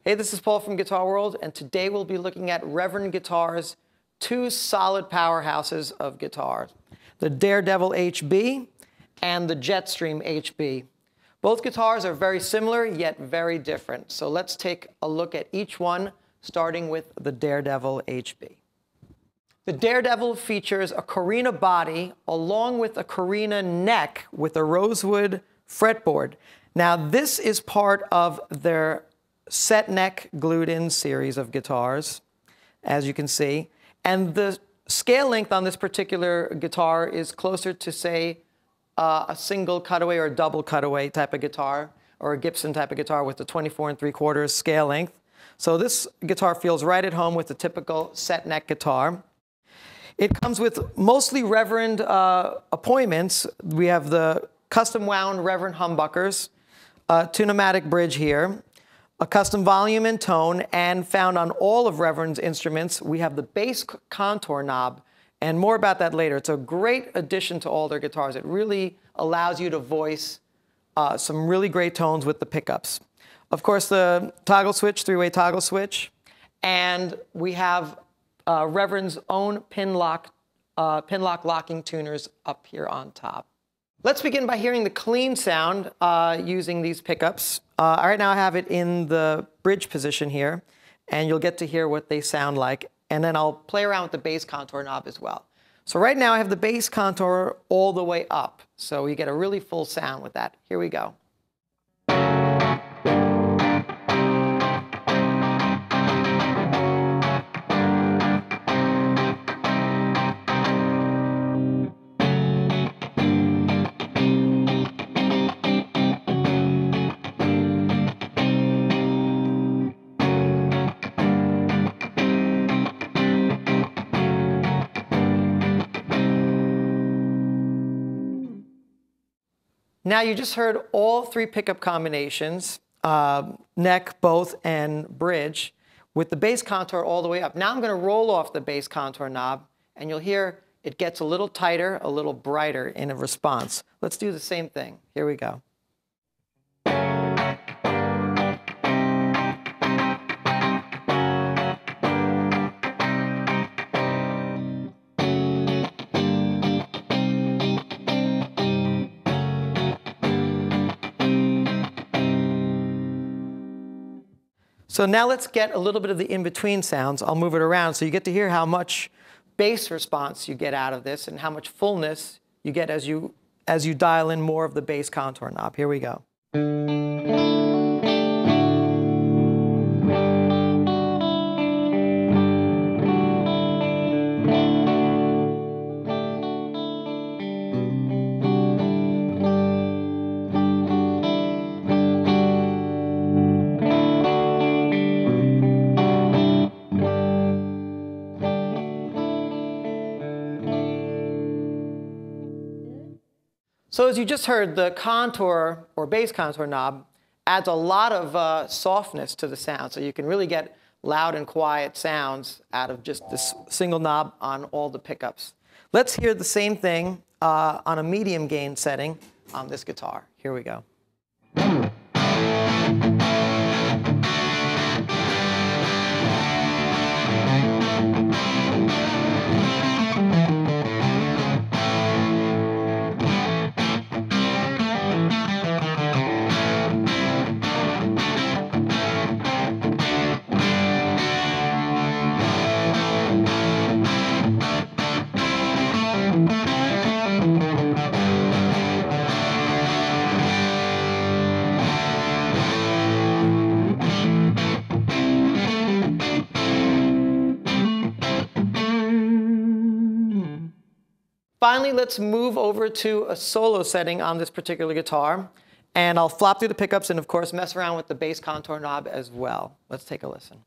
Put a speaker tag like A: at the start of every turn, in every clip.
A: Hey, this is Paul from Guitar World, and today we'll be looking at Reverend Guitar's two solid powerhouses of guitar, the Daredevil HB and the Jetstream HB. Both guitars are very similar, yet very different. So let's take a look at each one, starting with the Daredevil HB. The Daredevil features a Carina body along with a Carina neck with a rosewood fretboard. Now, this is part of their set neck glued-in series of guitars, as you can see. And the scale length on this particular guitar is closer to, say, a single cutaway or a double cutaway type of guitar, or a Gibson type of guitar with the 24 3/4 scale length. So this guitar feels right at home with the typical set neck guitar. It comes with mostly Reverend appointments. We have the custom wound Reverend humbuckers, a tunematic bridge here, a custom volume and tone, and found on all of Reverend's instruments, we have the bass contour knob, and more about that later. It's a great addition to all their guitars. It really allows you to voice some really great tones with the pickups. Of course, the toggle switch, three-way toggle switch, and we have Reverend's own pin lock locking tuners up here on top. Let's begin by hearing the clean sound using these pickups. Right now I have it in the bridge position here, and you'll get to hear what they sound like. And then I'll play around with the bass contour knob as well. So right now I have the bass contour all the way up, so you get a really full sound with that. Here we go. Now you just heard all three pickup combinations, neck, both, and bridge, with the bass contour all the way up. Now I'm going to roll off the bass contour knob, and you'll hear it gets a little tighter, a little brighter in a response. Let's do the same thing. Here we go. So now let's get a little bit of the in-between sounds. I'll move it around so you get to hear how much bass response you get out of this and how much fullness you get as you dial in more of the bass contour knob. Here we go. So as you just heard, the contour or bass contour knob adds a lot of softness to the sound. So you can really get loud and quiet sounds out of just this single knob on all the pickups. Let's hear the same thing on a medium gain setting on this guitar. Here we go. Finally, let's move over to a solo setting on this particular guitar. And I'll flop through the pickups and, of course, mess around with the bass contour knob as well. Let's take a listen.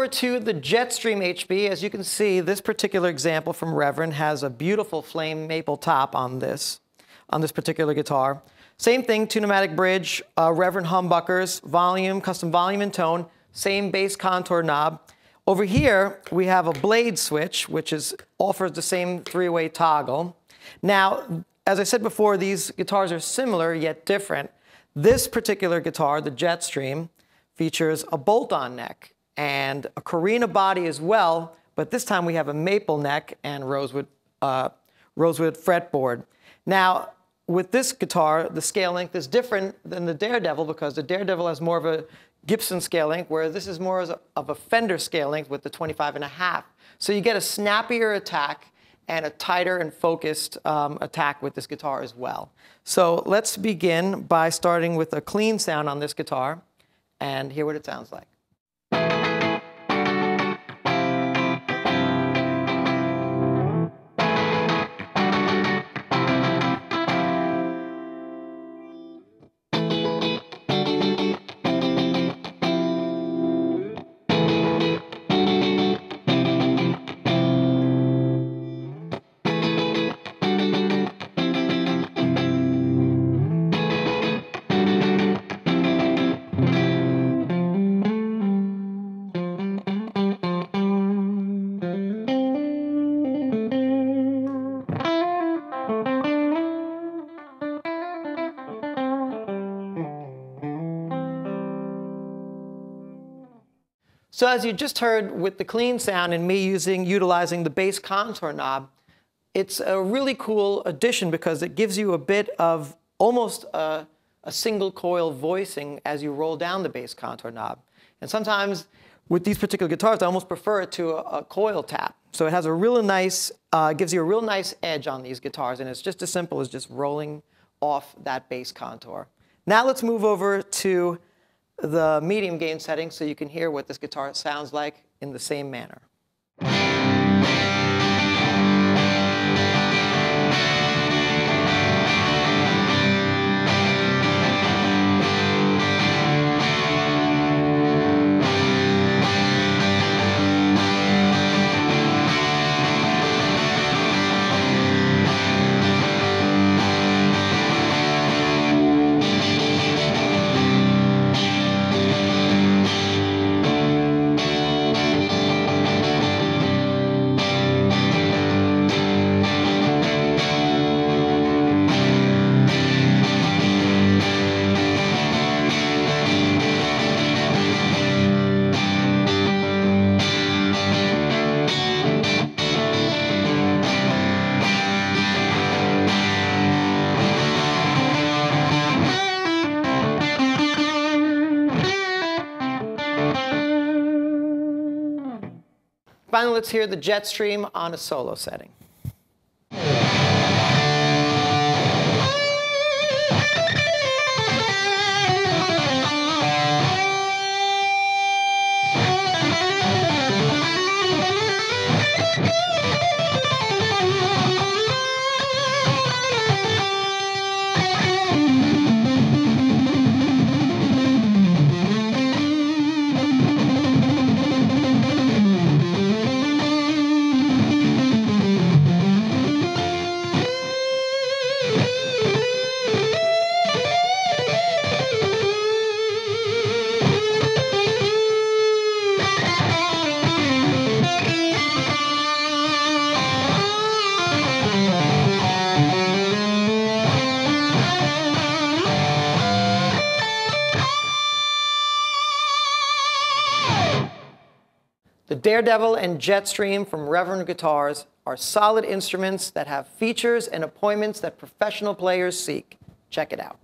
A: over to the Jetstream HB. As you can see, this particular example from Reverend has a beautiful flame maple top on this particular guitar. Same thing, two-pneumatic bridge, Reverend humbuckers, volume, custom volume and tone, same bass contour knob. Over here, we have a blade switch, which offers the same three-way toggle. Now, as I said before, these guitars are similar yet different. This particular guitar, the Jetstream, features a bolt-on neck and a Carina body as well, but this time we have a maple neck and rosewood fretboard. Now, with this guitar, the scale length is different than the Daredevil because the Daredevil has more of a Gibson scale length, whereas this is more of a Fender scale length with the 25.5. So you get a snappier attack and a tighter and focused attack with this guitar as well. So let's begin by starting with a clean sound on this guitar and hear what it sounds like. So as you just heard with the clean sound and me utilizing the bass contour knob, it's a really cool addition because it gives you a bit of almost a single coil voicing as you roll down the bass contour knob. And sometimes with these particular guitars, I almost prefer it to a coil tap. So it has a really nice, gives you a real nice edge on these guitars, and it's just as simple as just rolling off that bass contour. Now let's move over to the medium gain setting so you can hear what this guitar sounds like in the same manner. Finally, let's hear the Jetstream on a solo setting. The Daredevil and Jetstream from Reverend Guitars are solid instruments that have features and appointments that professional players seek. Check it out.